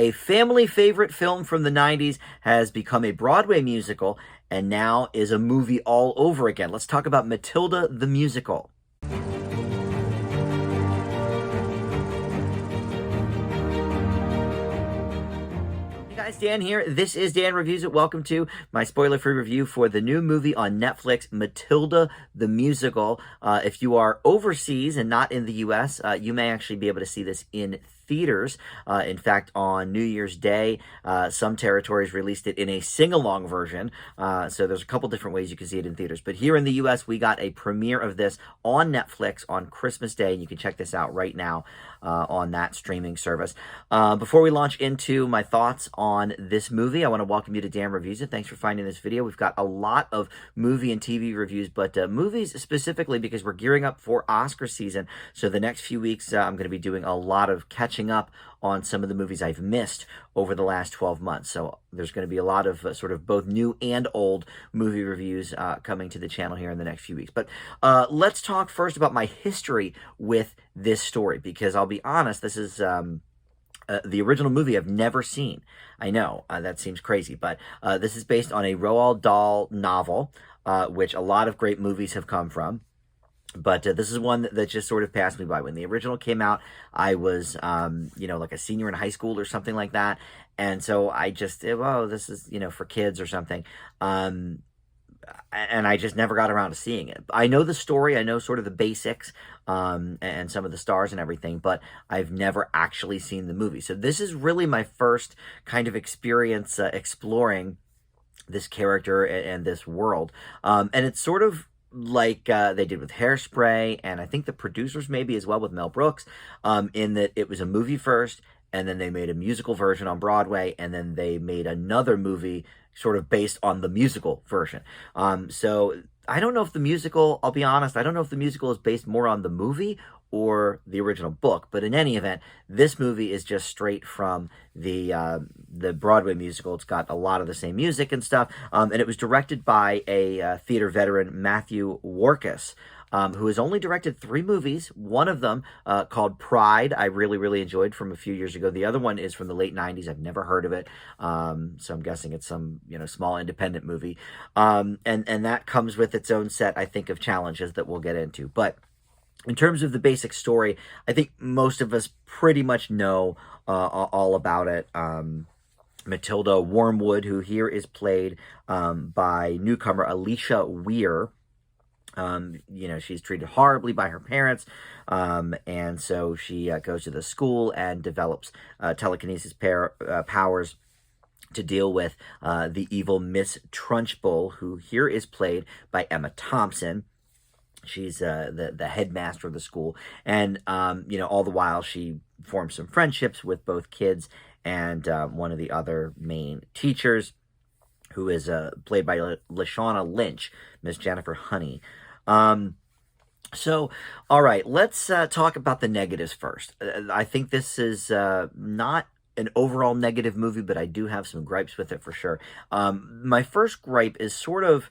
A family favorite film from the 90s has become a Broadway musical and now is a movie all over again. Let's talk about Matilda the musical. Hey guys, Dan here. This is Dan Reviews It. Welcome to my spoiler-free review for the new movie on Netflix, Matilda the musical. If you are overseas and not in the U.S., you may actually be able to see this in theaters. In fact, on New Year's Day, some territories released it in a sing-along version. So there's a couple different ways you can see it in theaters. But here in the U.S., we got a premiere of this on Netflix on Christmas Day. And you can check this out right now on that streaming service. Before we launch into my thoughts on this movie, I want to welcome you to Dan Reviews It. Thanks for finding this video. We've got a lot of movie and TV reviews, but movies specifically because we're gearing up for Oscar season. So the next few weeks, I'm going to be doing a lot of catching up on some of the movies I've missed over the last 12 months. So there's going to be a lot of sort of both new and old movie reviews coming to the channel here in the next few weeks. But let's talk first about my history with this story, because I'll be honest, this is the original movie I've never seen. I know that seems crazy, but this is based on a Roald Dahl novel, which a lot of great movies have come from. But this is one that just sort of passed me by. When the original came out, I was, like a senior in high school or something like that. And so I just, this is, for kids or something. And I just never got around to seeing it. I know the story. I know sort of the basics and some of the stars and everything, but I've never actually seen the movie. So this is really my first kind of experience exploring this character and this world. And it's sort of like they did with Hairspray, and I think the producers maybe as well with Mel Brooks, in that it was a movie first, and then they made a musical version on Broadway, and then they made another movie sort of based on the musical version. So I don't know if the musical, I'll be honest, I don't know if the musical is based more on the movie or the original book, but in any event, this movie is just straight from the Broadway musical. It's got a lot of the same music and stuff, and it was directed by a theater veteran, Matthew Warchus, who has only directed 3 movies. One of them called Pride, I really enjoyed, from a few years ago. The other one is from the late 90s. I've never heard of it, so I'm guessing it's some small independent movie, and that comes with its own set, I think, of challenges that we'll get into. But in terms of the basic story, I think most of us pretty much know all about it. Matilda Wormwood, who here is played by newcomer Alicia Weir. She's treated horribly by her parents, and so she goes to the school and develops telekinesis powers to deal with the evil Miss Trunchbull, who here is played by Emma Thompson. She's the headmaster of the school, and all the while she forms some friendships with both kids and one of the other main teachers, who is played by Lashana Lynch, Miss Jennifer Honey. So, all right, let's talk about the negatives first. I think this is not an overall negative movie, but I do have some gripes with it for sure. My first gripe is sort of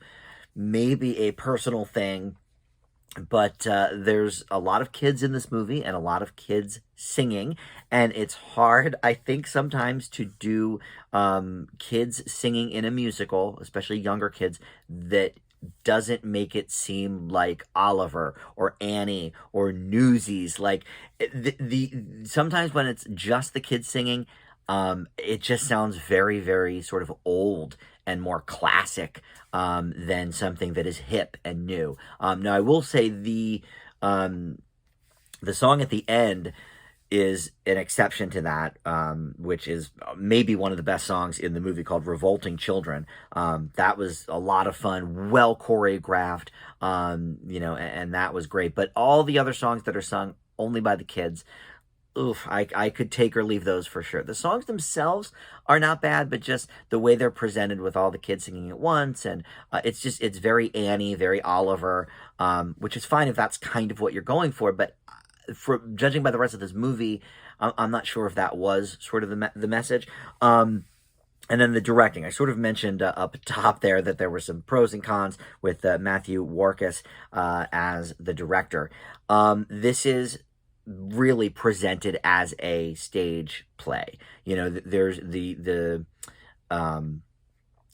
maybe a personal thing, but there's a lot of kids in this movie and a lot of kids singing, and it's hard, I think, sometimes to do kids singing in a musical, especially younger kids, that doesn't make it seem like Oliver or Annie or Newsies. Like sometimes when it's just the kids singing, it just sounds very sort of old and more classic than something that is hip and new. Now, I will say the song at the end is an exception to that, which is maybe one of the best songs in the movie, called Revolting Children. That was a lot of fun, well choreographed, and that was great. But all the other songs that are sung only by the kids, I could take or leave those for sure. The songs themselves are not bad, but just the way they're presented with all the kids singing at once, and it's very Annie, very Oliver, which is fine if that's kind of what you're going for, but for judging by the rest of this movie, I'm not sure if that was sort of the message. And then the directing. I sort of mentioned up top there that there were some pros and cons with Matthew Warchus as the director. This is really presented as a stage play. You know, there's um,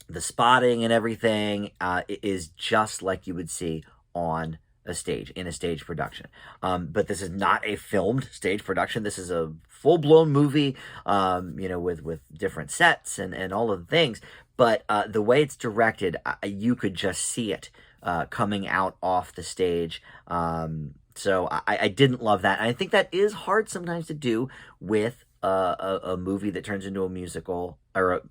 the spotting and everything is just like you would see on a stage, in a stage production. But this is not a filmed stage production. This is a full-blown movie, you know, with different sets and all of the things. But the way it's directed, you could just see it coming out off the stage. So I didn't love that. And I think that is hard sometimes to do with a movie that turns into a musical, or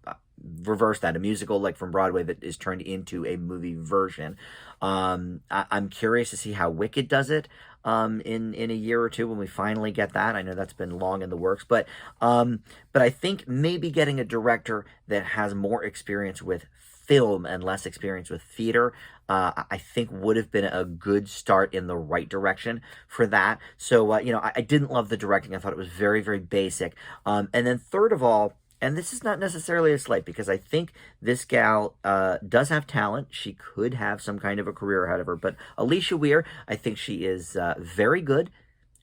reverse that, a musical like from Broadway that is turned into a movie version. I'm curious to see how Wicked does it in a year or two when we finally get that. I know that's been long in the works, but I think maybe getting a director that has more experience with film and less experience with theater, I think would have been a good start in the right direction for that. So, you know, I didn't love the directing. I thought it was very, very basic. And then third of all, and this is not necessarily a slight, because I think this gal does have talent. She could have some kind of a career ahead of her. But Alicia Weir, I think she is very good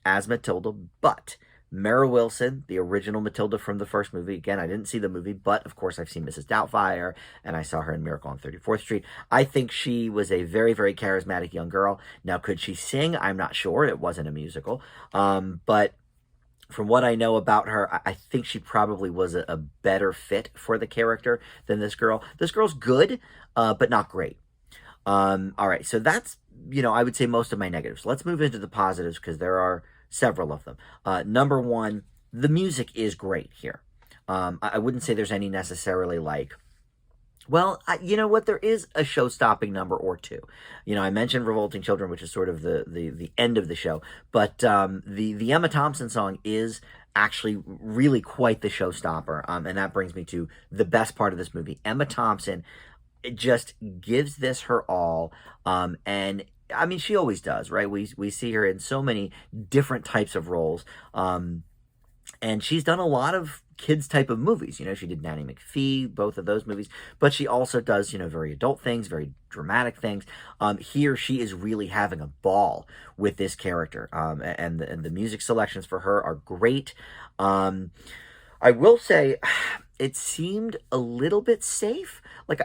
as Matilda. But Mara Wilson, the original Matilda from the first movie, again, I didn't see the movie, but of course I've seen Mrs. Doubtfire, and I saw her in Miracle on 34th Street. I think she was a very, very charismatic young girl. Now, could she sing? I'm not sure. It wasn't a musical. But from what I know about her, I think she probably was a better fit for the character than this girl. This girl's good, but not great. All right, so that's, you know, I would say most of my negatives. Let's move into the positives, because there are several of them. Number one, the music is great here. I wouldn't say there's any necessarily like, well, you know what? There is a show-stopping number or two. You know, I mentioned Revolting Children, which is sort of the end of the show. But the Emma Thompson song is actually really quite the showstopper. And that brings me to the best part of this movie. Emma Thompson, it just gives this her all. And I mean, she always does, right? We see her in so many different types of roles. And she's done a lot of kids type of movies. You know, she did Nanny McPhee, both of those movies, but she also does, you know, very adult things, very dramatic things. Here she is really having a ball with this character. And the music selections for her are great. I will say it seemed a little bit safe. Like,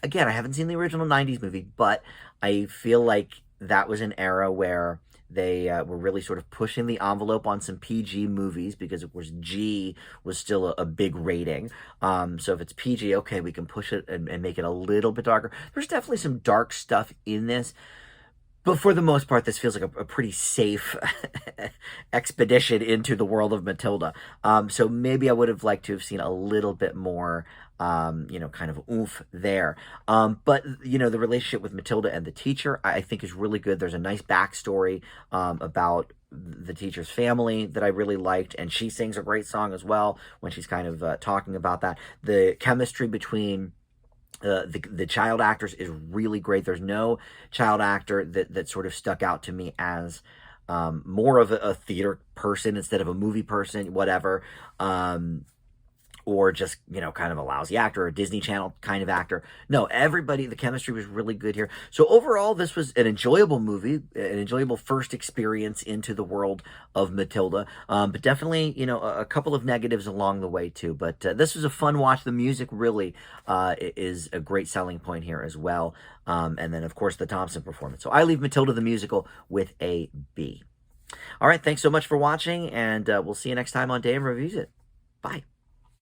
again, I haven't seen the original 90s movie, but I feel like that was an era where they were really sort of pushing the envelope on some PG movies, because of course G was still a big rating. So if it's PG, okay, we can push it and make it a little bit darker. There's definitely some dark stuff in this, but for the most part, this feels like a pretty safe expedition into the world of Matilda. So maybe I would have liked to have seen a little bit more, you know, kind of oomph there. But, you know, the relationship with Matilda and the teacher, I think is really good. There's a nice backstory about the teacher's family that I really liked, and she sings a great song as well when she's kind of talking about that. The chemistry between the child actors is really great. There's no child actor that sort of stuck out to me as more of a theater person instead of a movie person, whatever. Or just, you know, kind of a lousy actor, or a Disney Channel kind of actor. No, everybody, the chemistry was really good here. So overall, this was an enjoyable movie, an enjoyable first experience into the world of Matilda. But definitely, you know, a couple of negatives along the way too. But this was a fun watch. The music really is a great selling point here as well. And then, of course, the Thompson performance. So I leave Matilda the musical with a B. All right, thanks so much for watching, and we'll see you next time on Dan Reviews It. Bye.